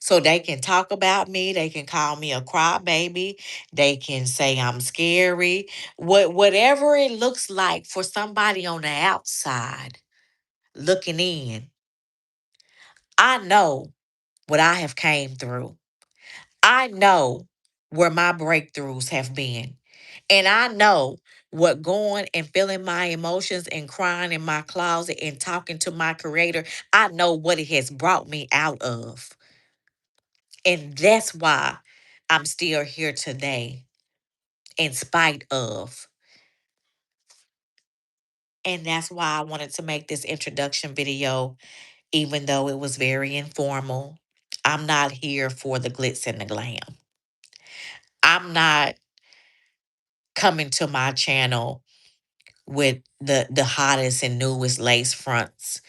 So they can talk about me, they can call me a crybaby, they can say I'm scary, whatever it looks like for somebody on the outside looking in. I know what I have came through. I know where my breakthroughs have been. And I know what going and feeling my emotions and crying in my closet and talking to my creator, I know what it has brought me out of. And that's why I'm still here today, in spite of. And that's why I wanted to make this introduction video, even though it was very informal. I'm not here for the glitz and the glam. I'm not coming to my channel with the hottest and newest lace fronts.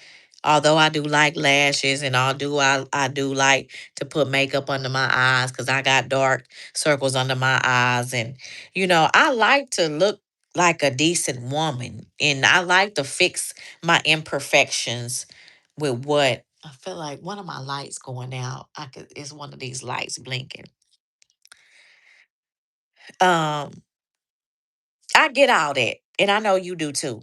Although I do like lashes and I do like to put makeup under my eyes because I got dark circles under my eyes. And I like to look like a decent woman and I like to fix my imperfections with what I feel like one of my lights going out. It's one of these lights blinking. Um, I get all that, and I know you do too.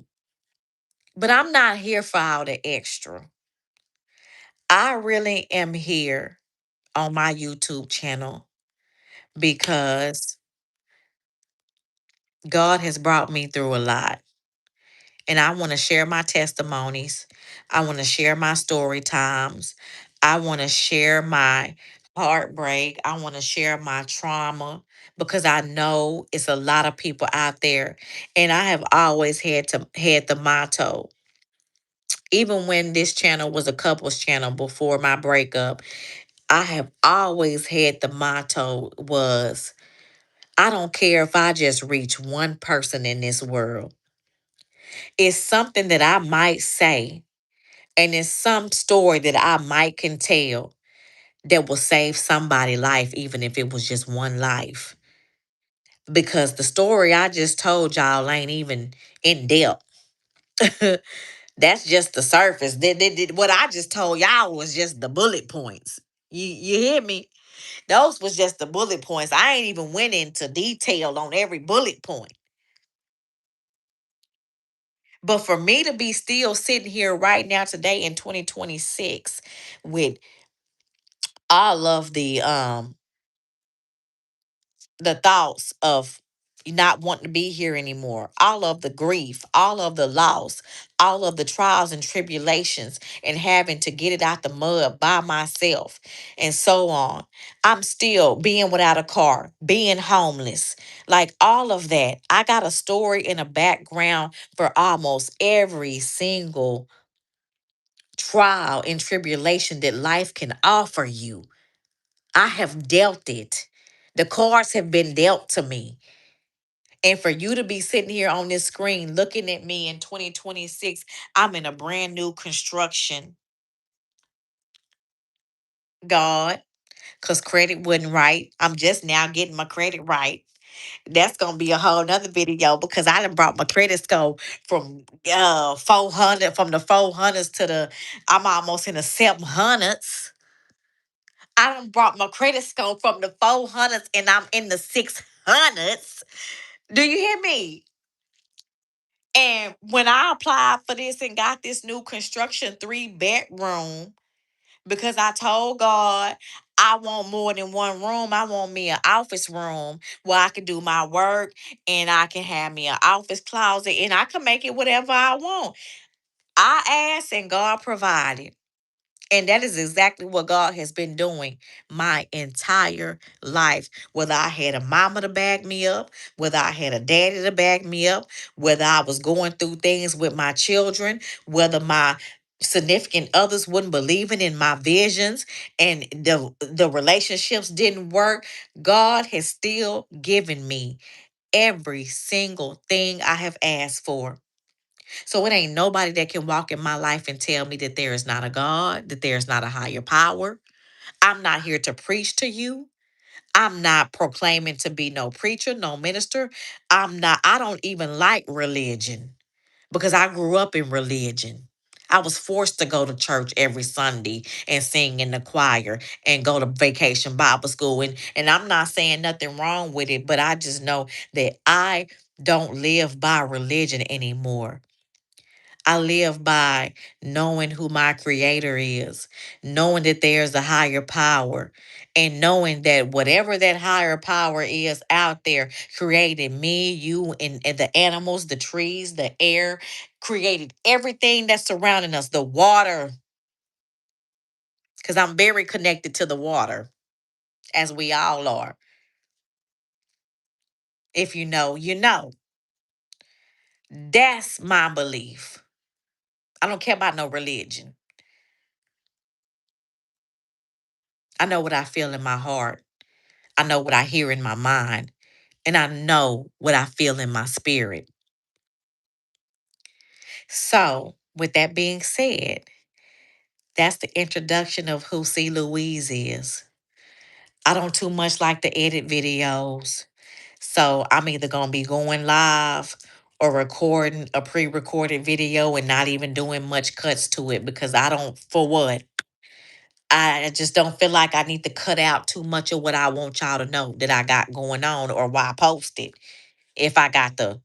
But I'm not here for all the extra. I really am here on my YouTube channel because God has brought me through a lot. And I want to share my testimonies. I want to share my story times. I want to share my heartbreak. I want to share my trauma because I know it's a lot of people out there. And I have always had the motto, even when this channel was a couples channel before my breakup, I have always had the motto was I don't care if I just reach one person in this world. It's something that I might say, and it's some story that I might can tell that will save somebody's life, even if it was just one life. Because the story I just told y'all ain't even in depth. That's just the surface. What I just told y'all was just the bullet points. You hear me? Those was just the bullet points. I ain't even went into detail on every bullet point. But for me to be still sitting here right now today in 2026 with all of the thoughts of not wanting to be here anymore, all of the grief, all of the loss, all of the trials and tribulations, and having to get it out the mud by myself, and so on. I'm still being without a car, being homeless, like all of that. I got a story in a background for almost every single trial and tribulation that life can offer you. I have dealt it. The cards have been dealt to me. And for you to be sitting here on this screen looking at me in 2026, I'm in a brand new construction, God, because credit wasn't right. I'm just now getting my credit right. That's gonna be a whole nother video because I done brought my credit score from 400, from the 400s to the, I'm almost in the 700s. I done brought my credit score from the 400s and I'm in the 600s. Do you hear me? And when I applied for this and got this new construction 3 bedroom, because I told God I want more than one room. I want me an office room where I can do my work and I can have me an office closet and I can make it whatever I want. I asked and God provided. And that is exactly what God has been doing my entire life. Whether I had a mama to back me up, whether I had a daddy to back me up, whether I was going through things with my children, whether my significant others wasn't believing in my visions and the relationships didn't work, God has still given me every single thing I have asked for. So it ain't nobody that can walk in my life and tell me that there is not a God, that there is not a higher power. I'm not here to preach to you. I'm not proclaiming to be no preacher, no minister. I don't even like religion because I grew up in religion. I was forced to go to church every Sunday and sing in the choir and go to vacation Bible school. And I'm not saying nothing wrong with it, but I just know that I don't live by religion anymore. I live by knowing who my creator is, knowing that there's a higher power, and knowing that whatever that higher power is out there created me, you, and the animals, the trees, the air, created everything that's surrounding us, the water, because I'm very connected to the water, as we all are. If you know, you know. That's my belief. I don't care about no religion. I know what I feel in my heart. I know what I hear in my mind, and I know what I feel in my spirit. So, with that being said, that's the introduction of who C. Louise is. I don't too much like to edit videos. So, I'm either going to be going live or recording a pre recorded video and not even doing much cuts to it because I don't, for what? I just don't feel like I need to cut out too much of what I want y'all to know that I got going on or why I post it if I got to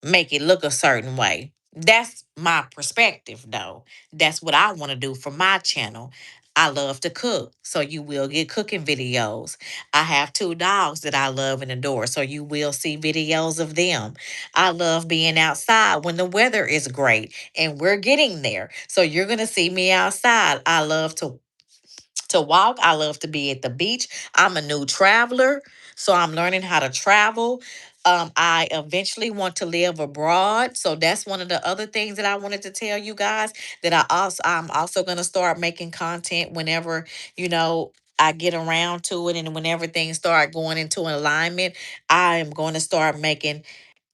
make it look a certain way. That's my perspective, though. That's what I want to do for my channel. I love to cook, so you will get cooking videos. I have two dogs that I love and adore, so you will see videos of them. I love being outside when the weather is great, and we're getting there. So you're going to see me outside. I love to walk. I love to be at the beach. I'm a new traveler, so I'm learning how to travel. I eventually want to live abroad, so that's one of the other things that I wanted to tell you guys. That I'm also going to start making content whenever I get around to it, and whenever things start going into alignment, I am going to start making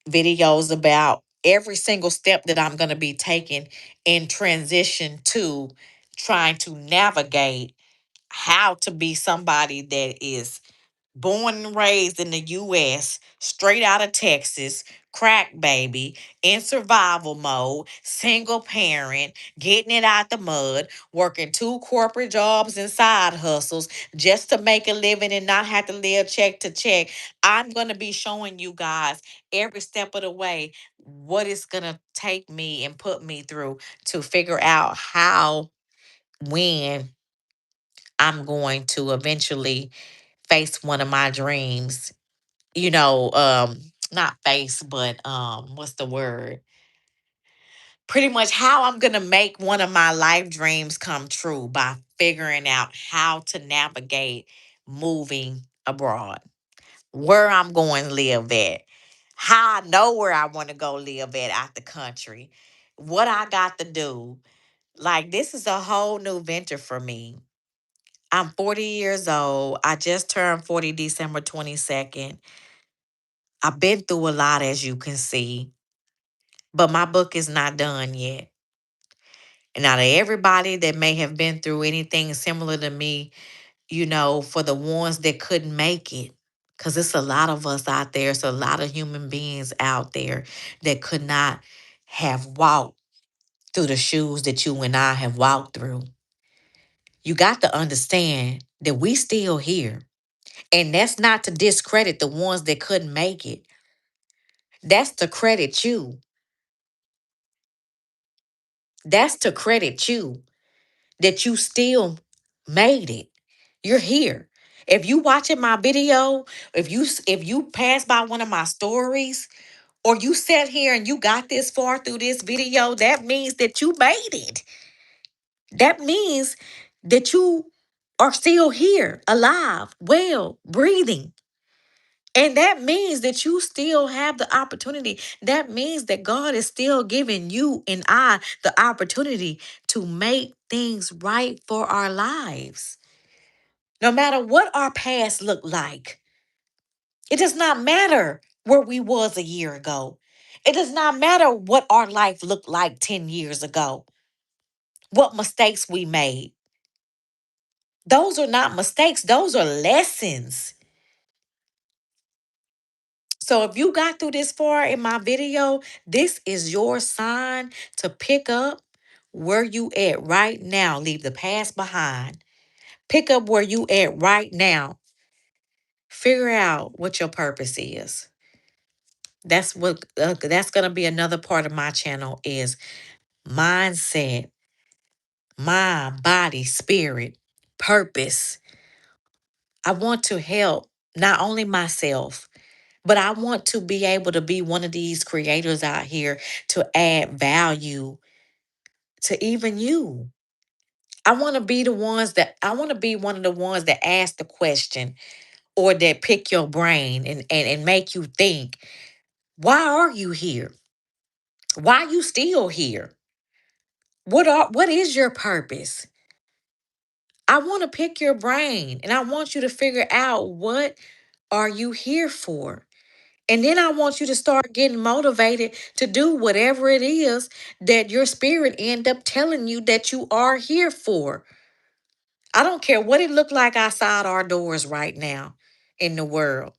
videos about every single step that I'm going to be taking in transition to trying to navigate how to be somebody that is born and raised in the US, straight out of Texas, crack baby, in survival mode, single parent, getting it out the mud, working two corporate jobs and side hustles just to make a living and not have to live check to check. I'm going to be showing you guys every step of the way what it's going to take me and put me through to figure out how, when I'm going to eventually face one of my dreams. Not face, but what's the word? Pretty much how I'm gonna make one of my life dreams come true by figuring out how to navigate moving abroad. Where I'm going to live at. How I know where I want to go live at out the country. What I got to do. Like, this is a whole new venture for me. I'm 40 years old. I just turned 40 December 22nd. I've been through a lot, as you can see, but my book is not done yet. And out of everybody that may have been through anything similar to me, for the ones that couldn't make it, because it's a lot of us out there, it's a lot of human beings out there that could not have walked through the shoes that you and I have walked through. You got to understand that we still here. And that's not to discredit the ones that couldn't make it. That's to credit you. That's to credit you that you still made it. You're here. If you watching my video, if you pass by one of my stories, or you sat here and you got this far through this video, that means that you made it. That means that you are still here, alive, well, breathing. And that means that you still have the opportunity. That means that God is still giving you and I the opportunity to make things right for our lives. No matter what our past looked like, it does not matter where we was a year ago. It does not matter what our life looked like 10 years ago, what mistakes we made. Those are not mistakes, those are lessons. So if you got through this far in my video, this is your sign to pick up where you at right now. Leave the past behind. Pick up where you at right now. Figure out what your purpose is. That's going to be another part of my channel is mindset, mind, body, spirit, purpose. I want to help not only myself, but I want to be able to be one of these creators out here to add value to even you. I want to be one of the ones that ask the question or that pick your brain and make you think, why are you here? Why are you still here? What is your purpose? I want to pick your brain and I want you to figure out what are you here for? And then I want you to start getting motivated to do whatever it is that your spirit end up telling you that you are here for. I don't care what it look like outside our doors right now in the world.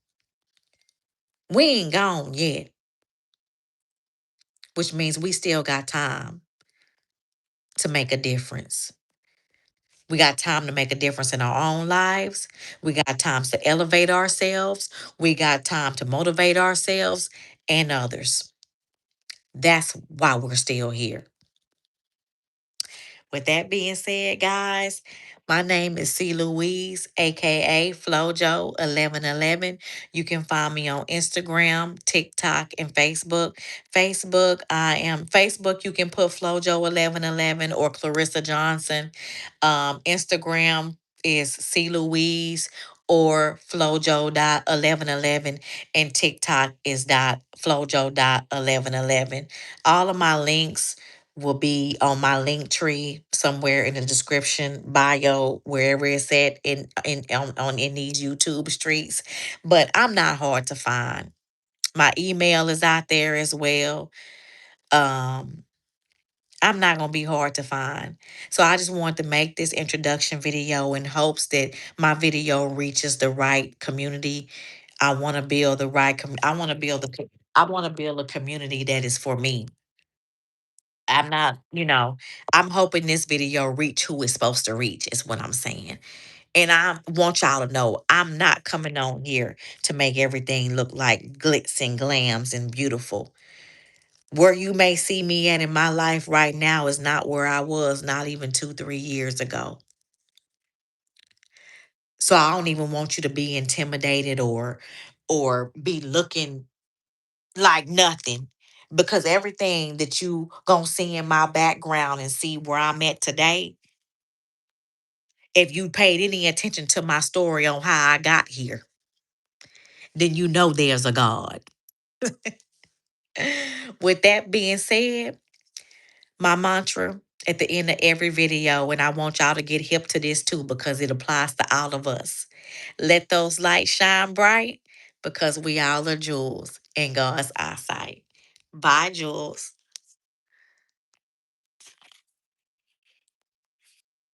We ain't gone yet, which means we still got time to make a difference. We got time to make a difference in our own lives. We got times to elevate ourselves. We got time to motivate ourselves and others. That's why we're still here. With that being said, guys, my name is C. Louise, aka Flojo1111. You can find me on Instagram, TikTok, and Facebook. Facebook. You can put Flojo1111 or Clarissa Johnson. Instagram is C. Louise or Flojo.1111, and TikTok is Flojo.1111. All of my links will be on my link tree somewhere in the description bio, wherever it's at in these YouTube streets. But I'm not hard to find. My email is out there as well. Um, I'm not gonna be hard to find. So I just wanted to make this introduction video in hopes that my video reaches the right community. I want to build the right. I want to build I want to build a community that is for me. I'm not, I'm hoping this video reach who it's supposed to reach, is what I'm saying. And I want y'all to know I'm not coming on here to make everything look like glitz and glams and beautiful. Where you may see me at in my life right now is not where I was not even 2, 3 years ago. So I don't even want you to be intimidated or be looking like nothing, because everything that you gonna see in my background and see where I'm at today, if you paid any attention to my story on how I got here, then you know there's a God. With that being said, my mantra at the end of every video, and I want y'all to get hip to this too because it applies to all of us. Let those lights shine bright because we all are jewels in God's eyesight. Bye, jewels.